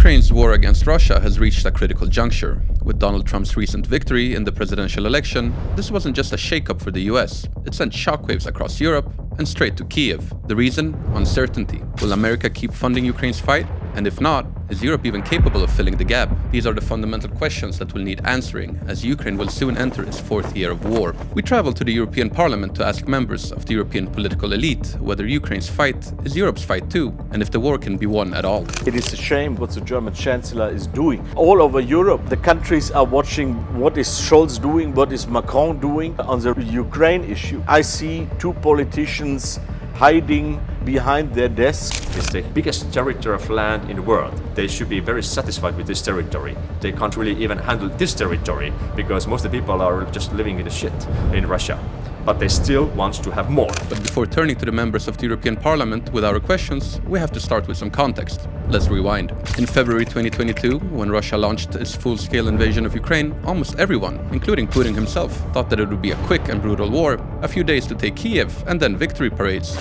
Ukraine's war against Russia has reached a critical juncture. With Donald Trump's recent victory in the presidential election, this wasn't just a shakeup for the US, it sent shockwaves across Europe and straight to Kyiv. The reason? Uncertainty. Will America keep funding Ukraine's fight? And if not, is Europe even capable of filling the gap? These are the fundamental questions that will need answering, as Ukraine will soon enter its fourth year of war. We traveled to the European Parliament to ask members of the European political elite whether Ukraine's fight is Europe's fight too, and if the war can be won at all. It is a shame what the German Chancellor is doing. All over Europe, the countries are watching what is Scholz doing, what is Macron doing on the Ukraine issue. I see two politicians hiding behind their desk. It's the biggest territory of land in the world. They should be very satisfied with this territory. They can't really even handle this territory because most of the people are just living in the shit in Russia. But they still want to have more. But before turning to the members of the European Parliament with our questions, we have to start with some context. Let's rewind. In February 2022, when Russia launched its full-scale invasion of Ukraine, almost everyone, including Putin himself, thought that it would be a quick and brutal war, a few days to take Kyiv, and then victory parades.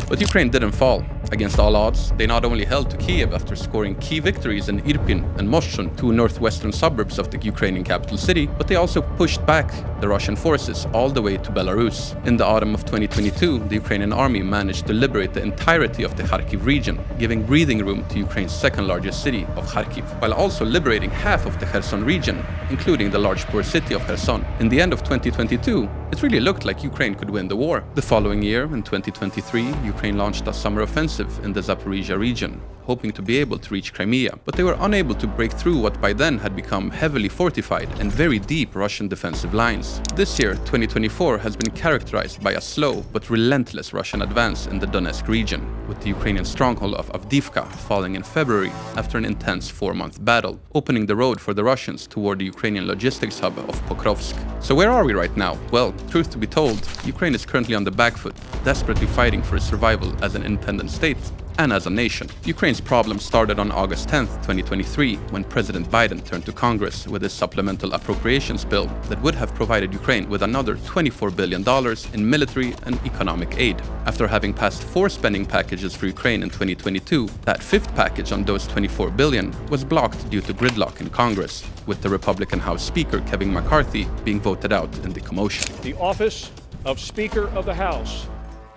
But Ukraine didn't fall. Against all odds, they not only held to Kyiv after scoring key victories in Irpin and Moshchun, two northwestern suburbs of the Ukrainian capital city, but they also pushed back the Russian forces all the way to Belarus. In the autumn of 2022, the Ukrainian army managed to liberate the entirety of the Kharkiv region, giving breathing room to Ukraine's second largest city of Kharkiv, while also liberating half of the Kherson region, including the large port city of Kherson. In the end of 2022, it really looked like Ukraine could win the war. The following year, in 2023, Ukraine launched a summer offensive in the Zaporizhia region, hoping to be able to reach Crimea, but they were unable to break through what by then had become heavily fortified and very deep Russian defensive lines. This year, 2024, has been characterized by a slow but relentless Russian advance in the Donetsk region, with the Ukrainian stronghold of Avdiivka falling in February after an intense 4-month battle, opening the road for the Russians toward the Ukrainian logistics hub of Pokrovsk. So where are we right now? Well, truth to be told, Ukraine is currently on the back foot, desperately fighting for its survival as an independent state and as a nation. Ukraine's problem started on August 10, 2023, when President Biden turned to Congress with his supplemental appropriations bill that would have provided Ukraine with another $24 billion in military and economic aid. After having passed 4 spending packages for Ukraine in 2022, that fifth package on those $24 billion was blocked due to gridlock in Congress, with the Republican House Speaker Kevin McCarthy being voted out in the commotion. The office of Speaker of the House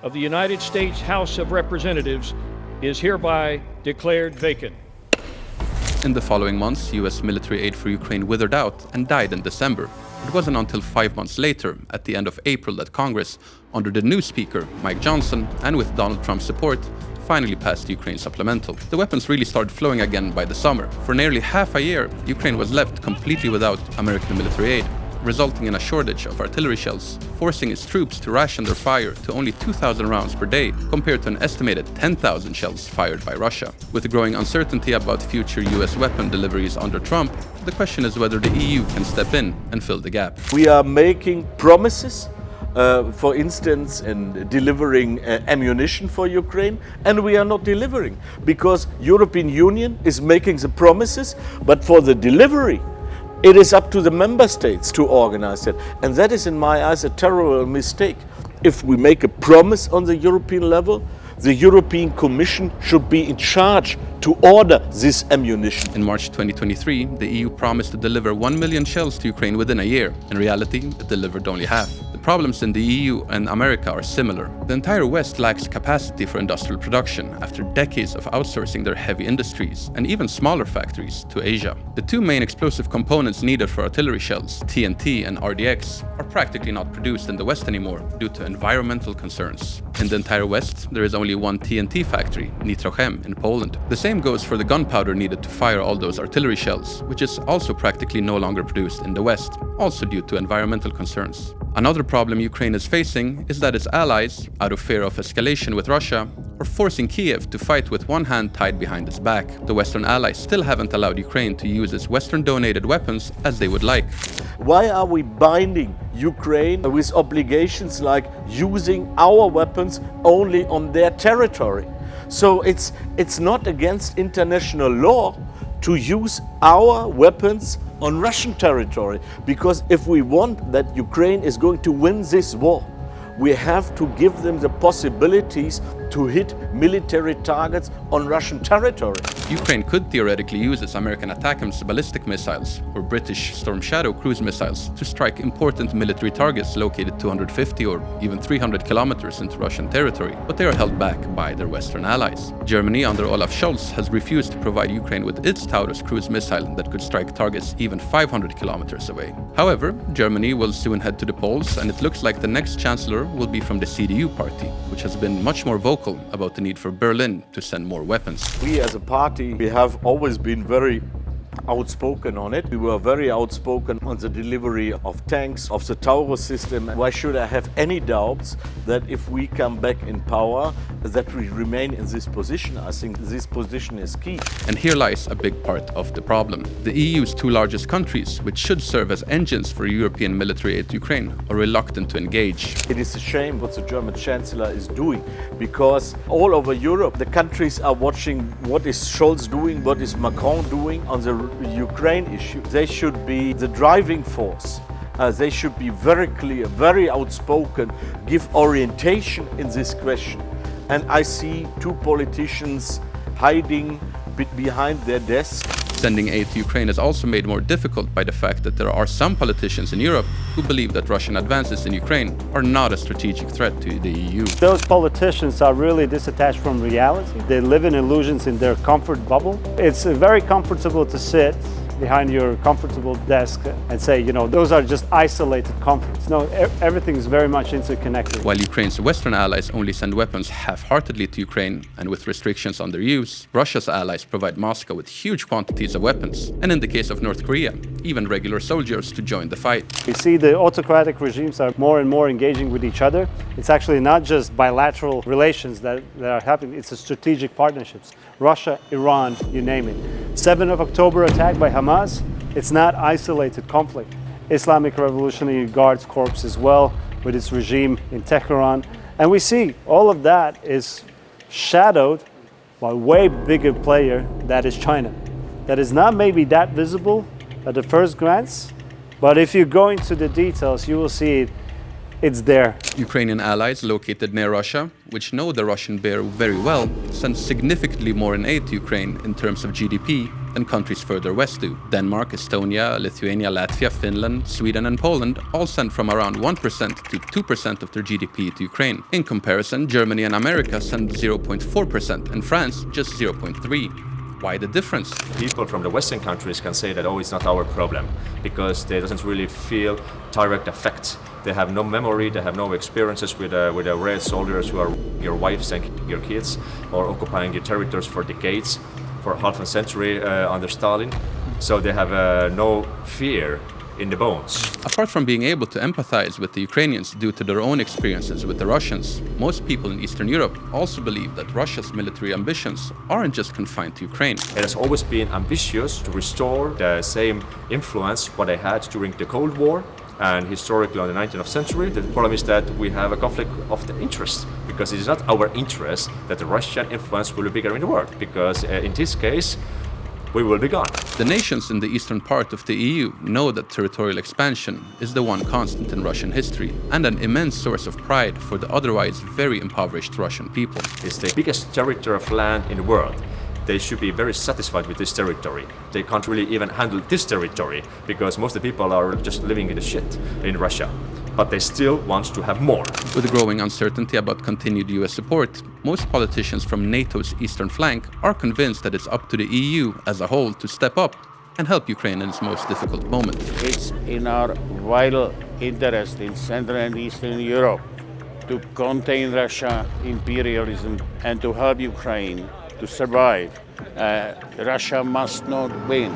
of the United States House of Representatives is hereby declared vacant. In the following months, US military aid for Ukraine withered out and died in December. It wasn't until 5 months later, at the end of April, that Congress, under the new Speaker, Mike Johnson, and with Donald Trump's support, finally passed the Ukraine supplemental. The weapons really started flowing again by the summer. For nearly half a year, Ukraine was left completely without American military aid, resulting in a shortage of artillery shells, forcing its troops to ration their fire to only 2,000 rounds per day, compared to an estimated 10,000 shells fired by Russia. With the growing uncertainty about future US weapon deliveries under Trump, the question is whether the EU can step in and fill the gap. We are making promises, for instance, in delivering ammunition for Ukraine, and we are not delivering because European Union is making the promises, but for the delivery, it is up to the member states to organize it. And that is, in my eyes, a terrible mistake. If we make a promise on the European level, the European Commission should be in charge to order this ammunition. In March 2023, the EU promised to deliver 1 million shells to Ukraine within a year. In reality, it delivered only half. The problems in the EU and America are similar. The entire West lacks capacity for industrial production after decades of outsourcing their heavy industries and even smaller factories to Asia. The two main explosive components needed for artillery shells, TNT and RDX, are practically not produced in the West anymore due to environmental concerns. In the entire West, there is only one TNT factory, Nitrochem, in Poland. The same goes for the gunpowder needed to fire all those artillery shells, which is also practically no longer produced in the West, also due to environmental concerns. Another problem Ukraine is facing is that its allies, out of fear of escalation with Russia, are forcing Kyiv to fight with one hand tied behind its back. The Western allies still haven't allowed Ukraine to use its Western-donated weapons as they would like. Why are we binding Ukraine with obligations like using our weapons only on their territory? So it's not against international law to use our weapons on Russian territory, because if we want that Ukraine is going to win this war, we have to give them the possibilities to hit military targets on Russian territory. Ukraine could theoretically use its American ATACMS ballistic missiles or British Storm Shadow cruise missiles to strike important military targets located 250 or even 300 kilometers into Russian territory, but they are held back by their Western allies. Germany, under Olaf Scholz, has refused to provide Ukraine with its Taurus cruise missile that could strike targets even 500 kilometers away. However, Germany will soon head to the polls, and it looks like the next chancellor will be from the CDU party, which has been much more vocal about the need for Berlin to send more weapons. We as a party, we have always been very outspoken on it. We were very outspoken on the delivery of tanks, of the Taurus system. Why should I have any doubts that if we come back in power, that we remain in this position? I think this position is key. And here lies a big part of the problem. The EU's two largest countries, which should serve as engines for European military aid to Ukraine, are reluctant to engage. It is a shame what the German Chancellor is doing, because all over Europe, the countries are watching what is Scholz doing, what is Macron doing on the Ukraine issue. They should be the driving force. They should be very clear, very outspoken, give orientation in this question. And I see two politicians hiding behind their desks. Sending aid to Ukraine is also made more difficult by the fact that there are some politicians in Europe who believe that Russian advances in Ukraine are not a strategic threat to the EU. Those politicians are really disattached from reality. They live in illusions in their comfort bubble. It's very comfortable to sit behind your comfortable desk and say, those are just isolated conflicts. No, everything is very much interconnected. While Ukraine's Western allies only send weapons half-heartedly to Ukraine and with restrictions on their use, Russia's allies provide Moscow with huge quantities of weapons, and in the case of North Korea, even regular soldiers to join the fight. We see the autocratic regimes are more and more engaging with each other. It's actually not just bilateral relations that are happening, it's a strategic partnerships. Russia, Iran, you name it. 7th of October attack by Hamas, it's not isolated conflict. Islamic Revolutionary Guards Corps as well, with its regime in Tehran. And we see all of that is shadowed by a way bigger player that is China. That is not maybe that visible at the first glance, but if you go into the details, you will see it's there. Ukrainian allies located near Russia, which know the Russian bear very well, send significantly more in aid to Ukraine in terms of GDP than countries further west do. Denmark, Estonia, Lithuania, Latvia, Finland, Sweden and Poland all send from around 1% to 2% of their GDP to Ukraine. In comparison, Germany and America send 0.4% and France just 0.3%. Why the difference? People from the Western countries can say that, it's not our problem, because they doesn't really feel direct effect. They have no memory, they have no experiences with the red soldiers who are your wives and your kids, or occupying your territories for decades, for half a century under Stalin. So they have no fear in the bones. Apart from being able to empathize with the Ukrainians due to their own experiences with the Russians, most people in Eastern Europe also believe that Russia's military ambitions aren't just confined to Ukraine. It has always been ambitious to restore the same influence what they had during the Cold War and historically on the 19th century. The problem is that we have a conflict of the interest, because it is not our interest that the Russian influence will be bigger in the world, because in this case we will be gone. The nations in the eastern part of the EU know that territorial expansion is the one constant in Russian history and an immense source of pride for the otherwise very impoverished Russian people. It's the biggest territory of land in the world. They should be very satisfied with this territory. They can't really even handle this territory, because most of the people are just living in the shit in Russia. But they still want to have more. With the growing uncertainty about continued US support, most politicians from NATO's eastern flank are convinced that it's up to the EU as a whole to step up and help Ukraine in its most difficult moment. It's in our vital interest in Central and Eastern Europe to contain Russian imperialism and to help Ukraine to survive. Russia must not win.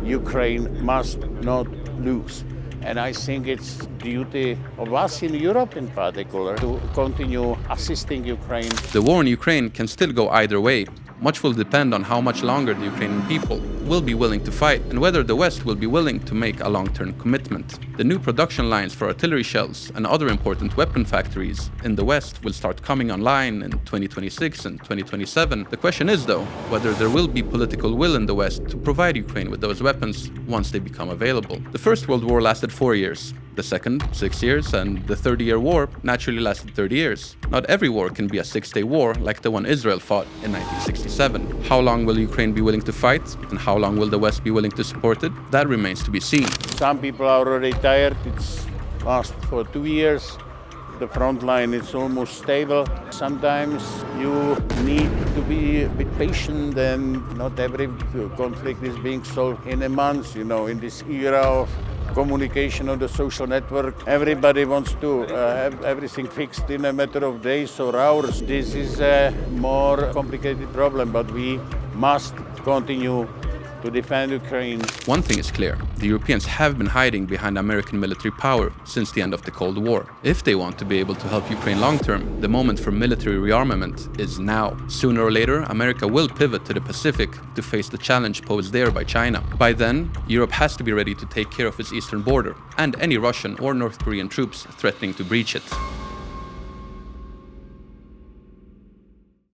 Ukraine must not lose. And I think it's duty of us in Europe in particular to continue assisting Ukraine. The war in Ukraine can still go either way. Much will depend on how much longer the Ukrainian people will be willing to fight and whether the West will be willing to make a long-term commitment. The new production lines for artillery shells and other important weapon factories in the West will start coming online in 2026 and 2027. The question is, though, whether there will be political will in the West to provide Ukraine with those weapons once they become available. The First World War lasted 4 years. The second, 6 years, and the 30-year war naturally lasted 30 years. Not every war can be a 6-day war like the one Israel fought in 1967. How long will Ukraine be willing to fight, and how long will the West be willing to support it? That remains to be seen. Some people are already tired. It's last for 2 years. The front line is almost stable. Sometimes you need to be a bit patient, and not every conflict is being solved in a month. You know, in this era of communication on the social network, everybody wants to have everything fixed in a matter of days or hours. This is a more complicated problem, but we must continue to defend Ukraine. One thing is clear, the Europeans have been hiding behind American military power since the end of the Cold War. If they want to be able to help Ukraine long-term, the moment for military rearmament is now. Sooner or later, America will pivot to the Pacific to face the challenge posed there by China. By then, Europe has to be ready to take care of its eastern border and any Russian or North Korean troops threatening to breach it.